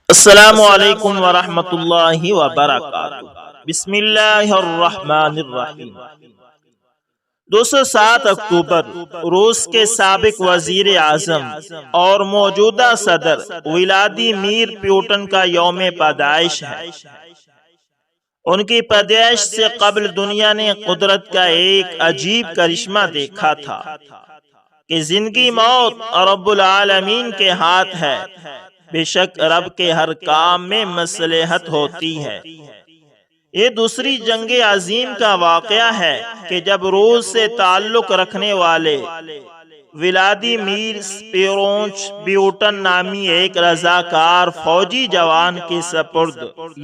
السلام علیکم ورحمۃ اللہ وبرکاتہ۔ بسم اللہ الرحمن الرحیم۔ 207 اکتوبر روس کے سابق وزیر اعظم اور موجودہ صدر ولادیمیر پوٹن کا یوم پیدائش ہے۔ ان کی پیدائش سے قبل دنیا نے قدرت کا ایک عجیب کرشمہ دیکھا تھا کہ زندگی موت رب العالمین کے ہاتھ ہے۔ بے شک رب کے ہر کام میں مصلحت ہوتی ہے۔ یہ دوسری جنگ عظیم کا واقعہ ہے کہ جب روس سے تعلق رکھنے والے ولادیمیر سپیرونچ پیوٹن نامی ایک رضاکار فوجی جوان کے سپرد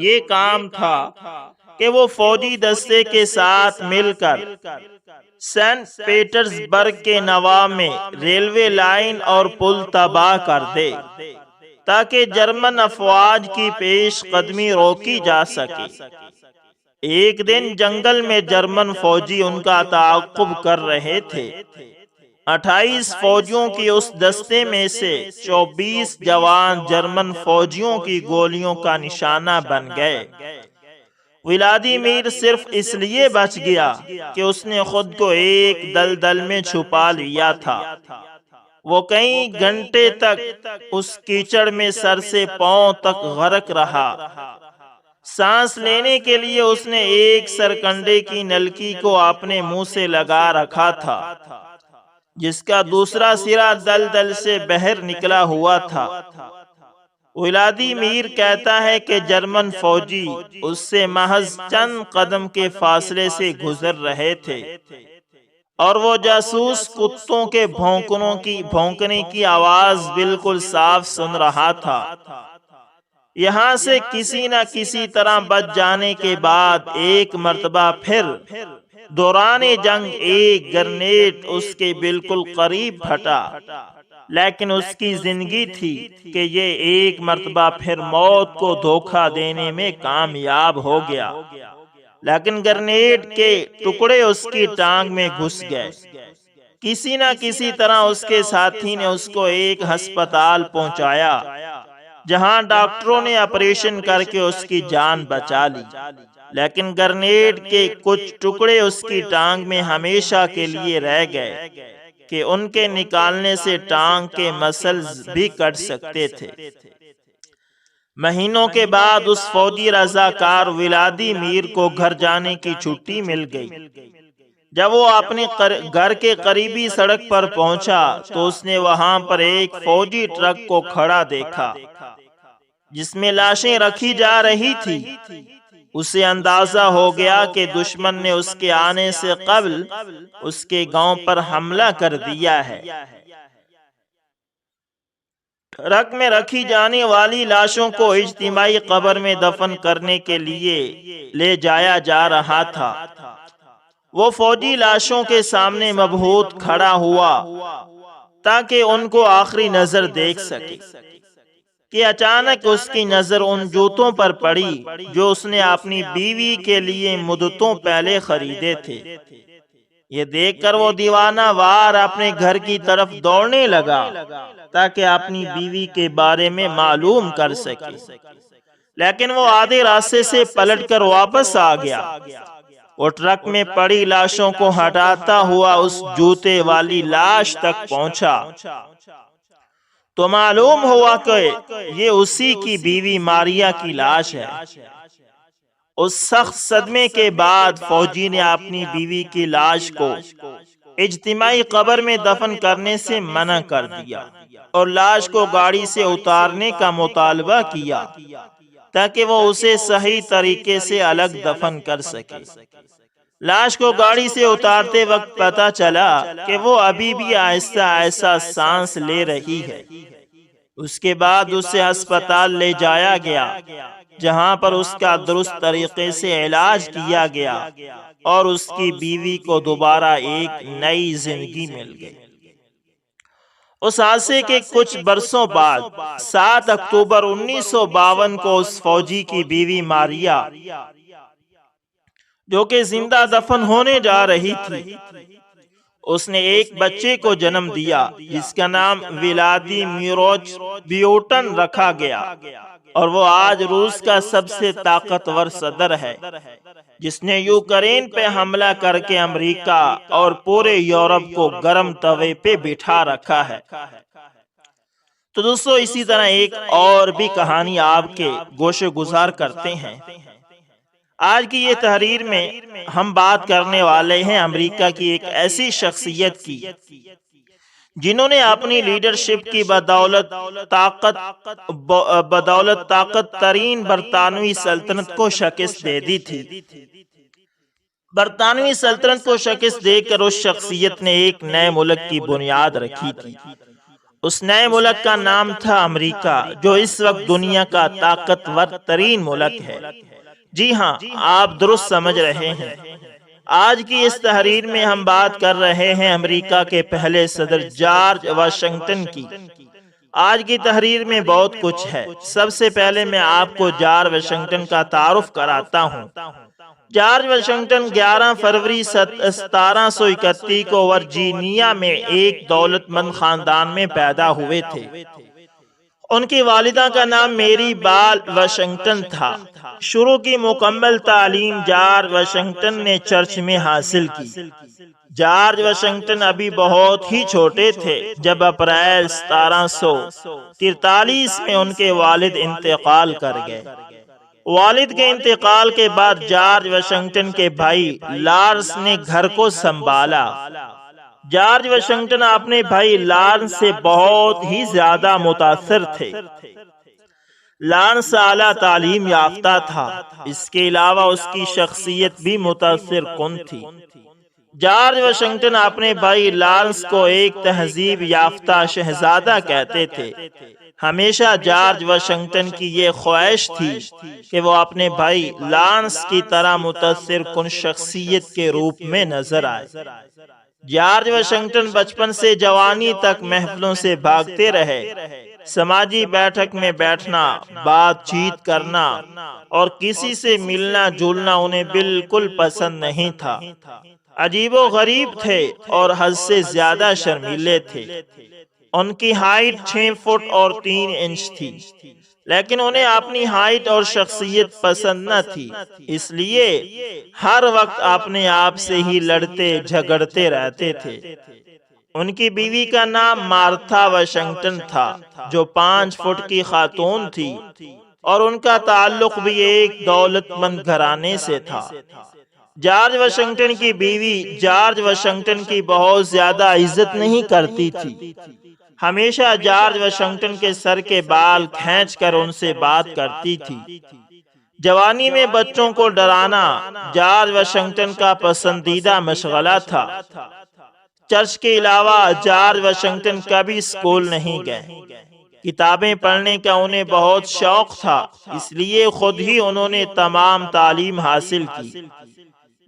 یہ کام تھا کہ وہ فوجی دستے کے ساتھ مل کر سینٹ پیٹرز برگ کے نواح میں ریلوے لائن اور پل تباہ کر دے تاکہ جرمن افواج کی پیش قدمی روکی جا سکے۔ ایک دن جنگل میں جرمن فوجی ان کا تعاقب کر رہے تھے۔ 28 فوجیوں کی اس دستے میں سے 24 جوان جرمن فوجیوں کی گولیوں کا نشانہ بن گئے۔ ولادیمیر صرف اس لیے بچ گیا کہ اس نے خود کو ایک دلدل میں چھپا لیا تھا۔ وہ کئی گھنٹے تک اس کیچڑ میں سر سے پاؤں تک غرق رہا۔ سانس لینے کے لیے اس نے ایک سرکنڈے کی نلکی کو اپنے منہ سے لگا رکھا تھا جس کا دوسرا سرا دلدل سے باہر نکلا ہوا تھا۔ ولادیمیر کہتا ہے کہ جرمن فوجی اس سے محض چند قدم کے فاصلے سے گزر رہے تھے اور وہ جاسوس کتوں کے بھونکنے کی آواز بالکل صاف سن رہا تھا۔ یہاں سے کسی نہ کسی طرح بچ جانے کے بعد ایک مرتبہ پھر دوران جنگ ایک گرنیڈ اس کے بالکل قریب پھٹا، لیکن اس کی زندگی تھی کہ یہ ایک مرتبہ پھر موت کو دھوکہ دینے میں کامیاب ہو گیا، لیکن گرنیڈ کے ٹکڑے اس کی ٹانگ میں گھس گئے۔ کسی نہ کسی طرح اس کے ساتھی نے اس کو ایک ہسپتال پہنچایا جہاں ڈاکٹروں نے آپریشن کر کے اس کی جان بچا لی، لیکن گرنیڈ کے کچھ ٹکڑے اس کی ٹانگ میں ہمیشہ کے لیے رہ گئے کہ ان کے نکالنے سے ٹانگ کے مسلز بھی کٹ سکتے تھے۔ مہینوں کے بعد اس فوجی رضاکار ولادیمیر کو گھر جانے کی چھٹی مل گئی۔ جب وہ اپنے گھر کے قریبی سڑک پر پہنچا تو اس نے وہاں پر ایک فوجی ٹرک کو کھڑا دیکھا جس میں لاشیں رکھی جا رہی تھی۔ اسے اندازہ ہو گیا کہ دشمن نے اس کے آنے سے قبل اس کے گاؤں پر حملہ کر دیا ہے۔ ٹرک میں رکھی جانے والی لاشوں کو اجتماعی قبر میں دفن کرنے کے لیے لے جایا جا رہا تھا۔ وہ فوجی لاشوں کے سامنے مبہوت کھڑا ہوا تاکہ ان کو آخری نظر دیکھ سکے کہ اچانک اس کی نظر ان جوتوں پر پڑی جو اس نے اپنی بیوی کے لیے مدتوں پہلے خریدے تھے۔ یہ دیکھ کر وہ دیوانہ وار اپنے گھر کی طرف دوڑنے لگا تاکہ اپنی بیوی کے بارے میں معلوم کر سکے، لیکن وہ آدھے راستے سے پلٹ کر واپس آ گیا۔ وہ ٹرک میں پڑی لاشوں کو ہٹاتا ہوا اس جوتے والی لاش تک پہنچا تو معلوم ہوا کہ یہ اسی کی بیوی ماریا کی لاش ہے۔ اس سخت صدمے کے بعد فوجی نے اپنی بیوی کی لاش کو اجتماعی قبر میں دفن کرنے سے منع کر دیا اور لاش کو گاڑی سے اتارنے کا مطالبہ کیا تاکہ وہ اسے صحیح طریقے سے الگ دفن کر سکے۔ لاش کو گاڑی سے اتارتے وقت پتہ چلا کہ وہ ابھی بھی آہستہ آہستہ سانس لے رہی ہے۔ اس کے بعد اسے ہسپتال لے جایا گیا جہاں پر اس کا درست طریقے سے علاج کیا گیا اور اس کی بیوی کو دوبارہ ایک نئی زندگی مل گئی۔ اس حادثے کے کچھ برسوں بعد 7 اکتوبر 1952 کو اس فوجی کی بیوی ماریا جو کہ زندہ دفن ہونے جا رہی تھی، اس نے ایک بچے کو جنم دیا جس کا نام ولادیمیر بیوٹن رکھا گیا، اور وہ آج روس کا سب سے طاقتور صدر ہے، جس نے یوکرین پہ حملہ کر کے امریکہ اور پورے یورپ کو گرم توے پہ بٹھا رکھا ہے۔ تو دوستو، اسی طرح ایک اور بھی کہانی آپ کے گوشے گزار کرتے ہیں۔ آج کی یہ تحریر میں ہم بات کرنے والے ہیں امریکہ کی ایک ایسی شخصیت کی جنہوں نے اپنی لیڈرشپ کی بدولت طاقت ترین برطانوی سلطنت کو شکست دے دی تھی۔ برطانوی سلطنت کو شکست دے کر اس شخصیت نے ایک نئے ملک کی بنیاد رکھی تھی۔ اس نئے ملک کا نام تھا امریکہ، جو اس وقت دنیا کا طاقتور ترین ملک ہے۔ جی ہاں، آپ درست سمجھ رہے ہیں۔ آج کی اس تحریر میں ہم بات کر رہے ہیں امریکہ کے پہلے صدر جارج واشنگٹن کی۔ آج کی تحریر میں بہت کچھ ہے۔ سب سے پہلے میں آپ کو جارج واشنگٹن کا تعارف کراتا ہوں۔ جارج واشنگٹن 11 فروری 1731 کو ورجینیا میں ایک دولت مند خاندان میں پیدا ہوئے تھے۔ ان کی والدہ کا نام میری بال واشنگٹن تھا۔ شروع کی مکمل تعلیم جارج واشنگٹن نے چرچ میں حاصل کی۔ جارج واشنگٹن ابھی بہت ہی چھوٹے تھے جب اپریل 1743 میں ان کے والد انتقال کر گئے۔ والد کے انتقال کے بعد جارج واشنگٹن کے بھائی لارنس نے گھر کو سنبھالا۔ جارج واشنگٹن اپنے بھائی لارنس سے بہت ہی زیادہ متاثر تھے۔ لارنس اعلیٰ تعلیم یافتہ تھا، اس کے علاوہ اس کی شخصیت بھی متاثر کن تھی۔ جارج واشنگٹن اپنے بھائی لارنس کو ایک تہذیب یافتہ شہزادہ کہتے تھے۔ ہمیشہ جارج واشنگٹن کی یہ خواہش تھی کہ وہ اپنے بھائی لارنس کی طرح متاثر کن شخصیت کے روپ میں نظر آئے۔ جارج واشنگٹن بچپن سے جوانی تک محفلوں سے بھاگتے رہے۔ سماجی بیٹھک میں بیٹھنا، بات چیت کرنا اور کسی سے ملنا جلنا انہیں بالکل پسند نہیں تھا۔ عجیب و غریب تھے اور حد سے زیادہ شرمیلے تھے۔ ان کی ہائٹ 6 فٹ اور 3 انچ تھی، لیکن انہیں اپنی ہائٹ اور شخصیت پسند نہ تھی، اس لیے ہر وقت اپنے آپ سے ہی لڑتے جھگڑتے رہتے تھے۔ ان کی بیوی کا نام مارتھا واشنگٹن تھا، جو 5 فٹ کی خاتون تھی، اور ان کا تعلق بھی ایک دولت مند گھرانے سے تھا۔ جارج واشنگٹن کی بیوی جارج واشنگٹن کی بہت زیادہ عزت نہیں کرتی تھی۔ ہمیشہ جارج واشنگٹن کے سر کے بال کھینچ کر ان سے بات کرتی تھی۔ جوانی میں بچوں کو ڈرانا جارج واشنگٹن کا پسندیدہ مشغلہ تھا۔ چرچ کے علاوہ جارج واشنگٹن کبھی اسکول نہیں گئے۔ کتابیں پڑھنے کا انہیں بہت شوق تھا، اس لیے خود ہی انہوں نے تمام تعلیم حاصل کی۔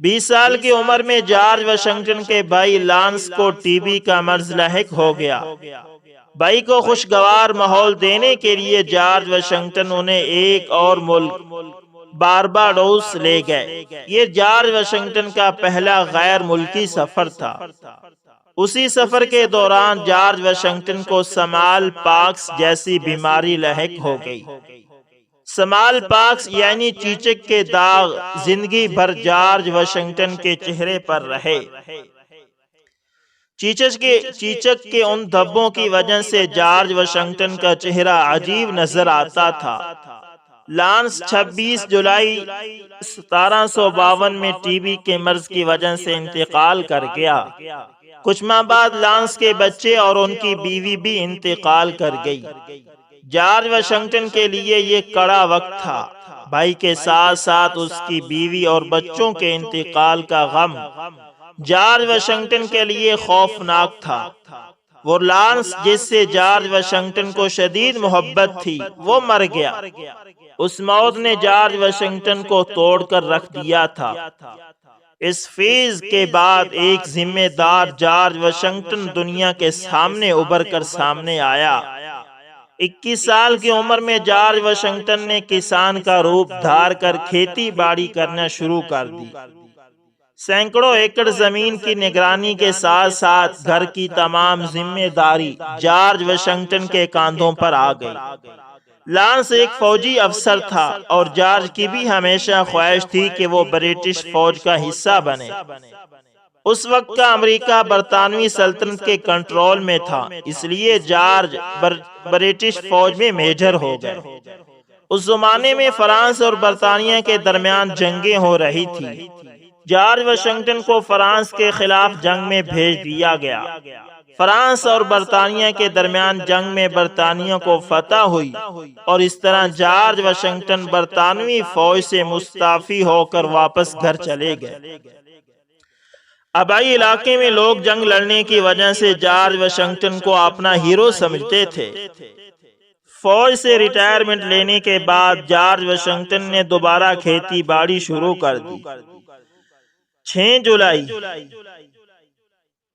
20 سال کی عمر میں جارج واشنگٹن کے بھائی لارنس کو ٹی بی کا مرض لاحق ہو گیا۔ بھائی کو خوشگوار ماحول دینے کے لیے جارج واشنگٹن انہیں ایک اور ملک بارباڈوس لے گئے۔ یہ جارج واشنگٹن کا پہلا غیر ملکی سفر تھا۔ اسی سفر کے دوران جارج واشنگٹن کو سمال پاکس جیسی بیماری لاحق ہو گئی۔ سمال پاکس یعنی چیچک کے داغ زندگی بھر جارج واشنگٹن کے چہرے پر رہے۔ چیچک کے ان دھبوں کی وجہ سے جارج واشنگٹن کا چہرہ عجیب نظر آتا تھا۔ لارنس 26 جولائی 1752 میں ٹی بی کے مرض کی وجہ سے انتقال کر گیا۔ کچھ ماہ بعد لارنس کے بچے اور ان کی بیوی بھی انتقال کر گئی۔ جارج واشنگٹن کے لیے یہ کڑا وقت تھا۔ بھائی کے ساتھ ساتھ اس کی بیوی اور بچوں کے انتقال کا غم جارج واشنگٹن کے لیے خوفناک تھا۔ وہ لارنس جس سے جارج واشنگٹن کو شدید محبت تھی، وہ مر گیا۔ اس موت نے جارج واشنگٹن کو توڑ کر رکھ دیا تھا۔ اس فیض کے بعد ایک ذمہ دار جارج واشنگٹن دنیا کے سامنے ابھر کر سامنے آیا۔ 21 سال کی عمر میں جارج واشنگٹن نے کسان کا روپ دھار کر کھیتی باڑی کرنا شروع کر دی۔ سینکڑوں ایکڑ زمین کی نگرانی کے ساتھ ساتھ گھر کی تمام ذمہ داری جارج واشنگٹن کے کاندھوں پر آ گئی۔ لانس ایک فوجی افسر تھا اور جارج کی بھی ہمیشہ خواہش تھی کہ وہ برٹش فوج کا حصہ بنے۔ اس وقت کا امریکہ برطانوی سلطنت کے کنٹرول میں تھا، اس لیے جارج برٹش فوج میں میجر ہو گئے۔ اس زمانے میں فرانس اور برطانیہ کے درمیان جنگیں ہو رہی تھی۔ جارج واشنگٹن کو فرانس کے خلاف جنگ میں بھیج دیا گیا۔ فرانس اور برطانیہ کے درمیان جنگ میں برطانیہ کو فتح ہوئی اور اس طرح جارج واشنگٹن برطانوی فوج سے مستعفی ہو کر واپس گھر چلے گئے۔ آبائی علاقے میں لوگ جنگ لڑنے کی وجہ سے جارج واشنگٹن کو اپنا ہیرو سمجھتے تھے۔ فوج سے ریٹائرمنٹ لینے کے بعد جارج واشنگٹن نے دوبارہ کھیتی باڑی شروع کر دی۔ 6 جولائی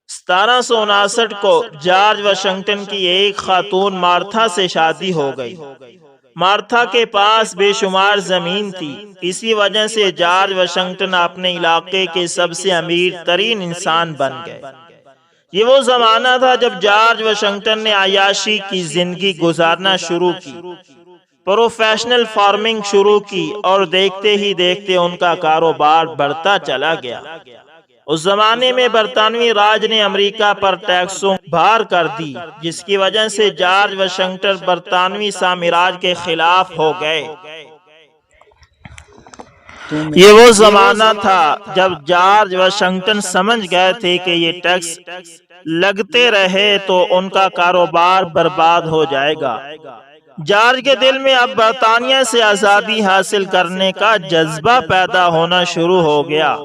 1759 کو جارج واشنگٹن کی ایک خاتون مارتھا سے شادی ہو گئی۔ مارتھا کے پاس بے شمار زمین تھی، اسی وجہ سے جارج واشنگٹن اپنے علاقے کے سب سے امیر ترین انسان بن گئے۔ یہ وہ زمانہ تھا جب جارج واشنگٹن نے عیاشی کی زندگی گزارنا شروع کی، پروفیشنل فارمنگ شروع کی اور دیکھتے ہی دیکھتے ان کا کاروبار بڑھتا چلا گیا۔ اس زمانے میں برطانوی راج نے امریکہ پر ٹیکسوں بھار کر دی، جس کی وجہ سے جارج واشنگٹن برطانوی سامراج کے خلاف ہو گئے۔ یہ وہ زمانہ تھا جب جارج واشنگٹن سمجھ گئے تھے کہ یہ ٹیکس لگتے رہے تو ان کا کاروبار برباد ہو جائے گا۔ جارج کے دل میں اب برطانیہ سے آزادی حاصل کرنے کا جذبہ پیدا ہونا شروع ہو گیا۔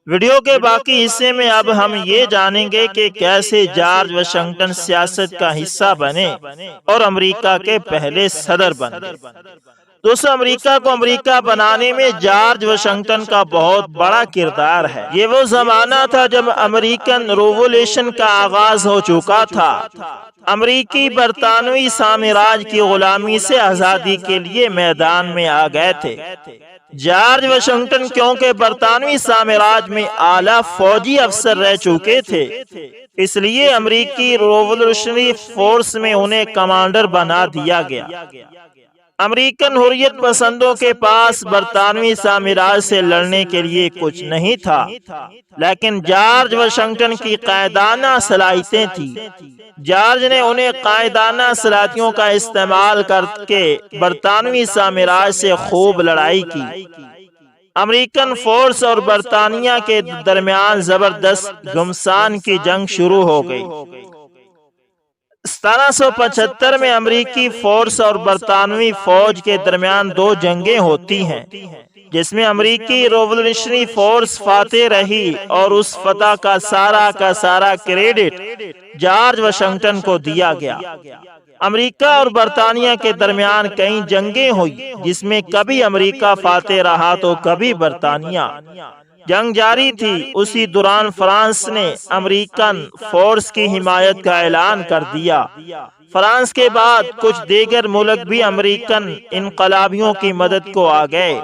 ویڈیو کے باقی حصے میں اب ہم یہ جانیں گے کہ کیسے جارج واشنگٹن سیاست کا حصہ بنے اور امریکہ کے پہلے صدر بنے۔ دوستو، امریکہ کو امریکہ بنانے میں جارج واشنگٹن کا بہت بڑا کردار ہے۔ یہ وہ زمانہ تھا جب امریکن ریولیوشن کا آغاز ہو چکا تھا۔ امریکی برطانوی سامراج کی غلامی سے آزادی کے لیے میدان میں آ گئے تھے۔ جارج واشنگٹن کیونکہ برطانوی سامراج میں اعلیٰ فوجی افسر رہ چکے تھے، اس لیے امریکی ریولیوشنری فورس میں انہیں کمانڈر بنا دیا گیا۔ امریکن حریت پسندوں کے پاس برطانوی سامراج سے لڑنے کے لیے کچھ نہیں تھا، لیکن جارج واشنگٹن کی قائدانہ صلاحیتیں تھیں۔ جارج نے انہیں قائدانہ صلاحیتوں کا استعمال کر کے برطانوی سامراج سے خوب لڑائی کی۔ امریکن فورس اور برطانیہ کے درمیان زبردست گھمسان کی جنگ شروع ہو گئی۔ 1775 میں امریکی فورس اور برطانوی فوج کے درمیان 2 جنگیں ہوتی ہیں، جس میں امریکی ریولیوشنری فورس فاتح رہی اور اس فتح کا سارا کریڈٹ جارج واشنگٹن کو دیا گیا۔ امریکہ اور برطانیہ کے درمیان کئی جنگیں ہوئی، جس میں کبھی امریکہ فاتح رہا تو کبھی برطانیہ۔ جنگ جاری تھی، اسی دوران فرانس نے امریکن فورس کی حمایت کا اعلان کر دیا۔ فرانس کے بعد کچھ دیگر ملک بھی امریکن انقلابیوں کی مدد کو آ گئے۔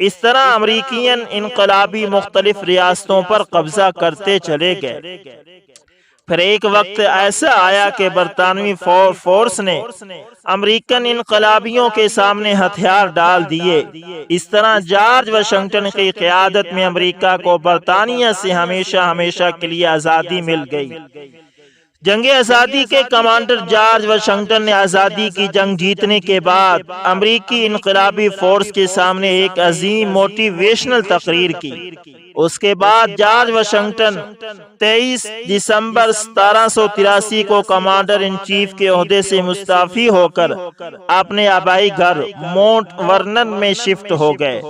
اس طرح امریکین انقلابی مختلف ریاستوں پر قبضہ کرتے چلے گئے۔ پھر ایک وقت ایسا آیا کہ برطانوی فورس نے امریکن انقلابیوں کے سامنے ہتھیار ڈال دیے۔ اس طرح جارج واشنگٹن کی قیادت میں امریکہ کو برطانیہ سے ہمیشہ کے لیے آزادی مل گئی۔ جنگ آزادی کے کمانڈر جارج واشنگٹن نے آزادی کی جنگ جیتنے کے بعد امریکی انقلابی فورس کے سامنے ایک عظیم موٹیویشنل تقریر کی۔ اس کے بعد جارج واشنگٹن 23 دسمبر 1783 کو کمانڈر ان چیف کے عہدے سے مستعفی ہو کر اپنے آبائی گھر مونٹ ورنن میں شفٹ ہو گئے۔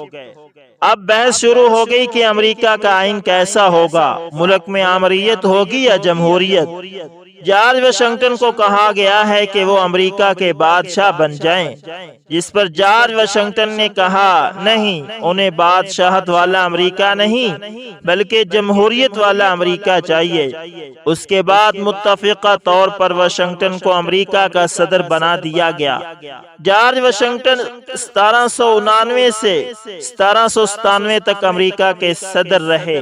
اب بحث شروع ہو گئی کہ امریکہ کا آئین کیسا ہوگا، ملک میں آمریت ہوگی یا جمہوریت۔ جارج واشنگٹن کو کہا گیا ہے کہ وہ امریکہ کے بادشاہ بن جائیں، جس پر جارج واشنگٹن نے کہا نہیں، انہیں بادشاہت والا امریکہ نہیں بلکہ جمہوریت والا امریکہ چاہیے۔ اس کے بعد متفقہ طور پر واشنگٹن کو امریکہ کا صدر بنا دیا گیا۔ جارج واشنگٹن 1799 سے 1797 تک امریکہ کے صدر رہے۔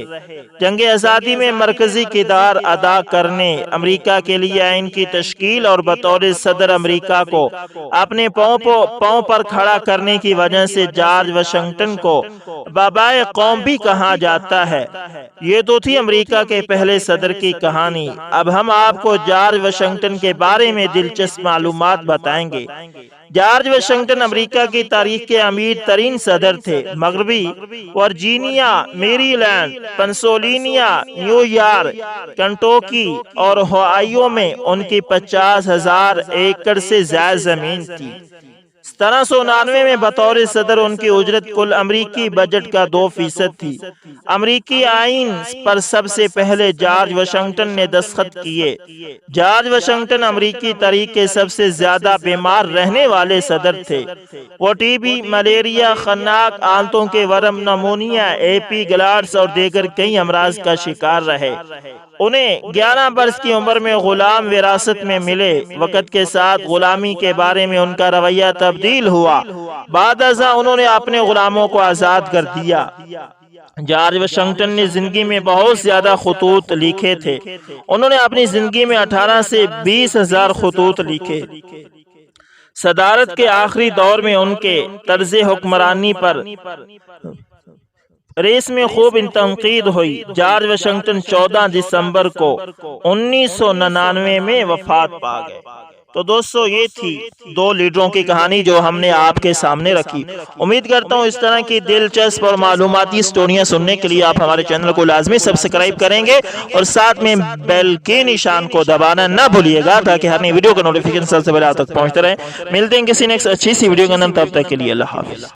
جنگ آزادی میں مرکزی کردار ادا کرنے، امریکہ کے لیے آئین کی تشکیل اور بطور صدر امریکہ کو اپنے پاؤں پر کھڑا کرنے کی وجہ سے جارج واشنگٹن کو بابائے قوم بھی کہا جاتا ہے۔ یہ تو تھی امریکہ کے پہلے صدر کی کہانی۔ اب ہم آپ کو جارج واشنگٹن کے بارے میں دلچسپ معلومات بتائیں گے۔ جارج واشنگٹن امریکہ کی تاریخ کے امیر ترین صدر تھے۔ مغربی ورجینیا، میری لینڈ، پنسلوانیا، نیو یارک، کنٹوکی اور اوہایو میں ان کی 50,000 ایکڑ سے زائد زمین تھی۔ 1799 میں بطور صدر ان کی اجرت کل امریکی بجٹ کا 2% تھی۔ امریکی آئین پر سب سے پہلے جارج واشنگٹن نے دستخط کیے۔ جارج واشنگٹن امریکی تاریخ کے سب سے زیادہ بیمار رہنے والے صدر تھے۔ وہ ٹی بی، ملیریا، خناق، آنتوں کے ورم، نمونیا، ایپیگلارڈس اور دیگر کئی امراض کا شکار رہے۔ انہیں 11 برس کی عمر میں غلام وراثت میں ملے۔ وقت کے ساتھ غلامی کے بارے میں ان کا رویہ تبدیل ہوا۔ بعد ازاں انہوں نے اپنے غلاموں کو آزاد کر دیا۔ جارج واشنگٹن نے زندگی میں بہت زیادہ خطوط لکھے تھے۔ انہوں نے اپنی زندگی میں 18 سے 20,000 خطوط لکھے۔ صدارت کے آخری دور میں ان کے طرز حکمرانی پر ریس میں خوب تنقید ہوئی۔ جارج واشنگٹن 14 دسمبر کو 1999 میں وفات پا گئے۔ تو دوستو یہ تھی 2 لیڈروں کی کہانی جو ہم نے آپ کے سامنے رکھی۔ امید کرتا ہوں اس طرح کی دلچسپ اور معلوماتی سٹوریاں سننے کے لیے آپ ہمارے چینل کو لازمی سبسکرائب کریں گے اور ساتھ میں بیل کے نشان کو دبانا نہ بھولیے گا تاکہ ہر نئی ویڈیو کا نوٹیفیکیشن سب سے پہلے آپ تک پہنچتے رہے۔ ملتے ہیں کسی نیکسٹ اچھی سی ویڈیو کے اندر، تب تک کے لیے اللہ حافظ۔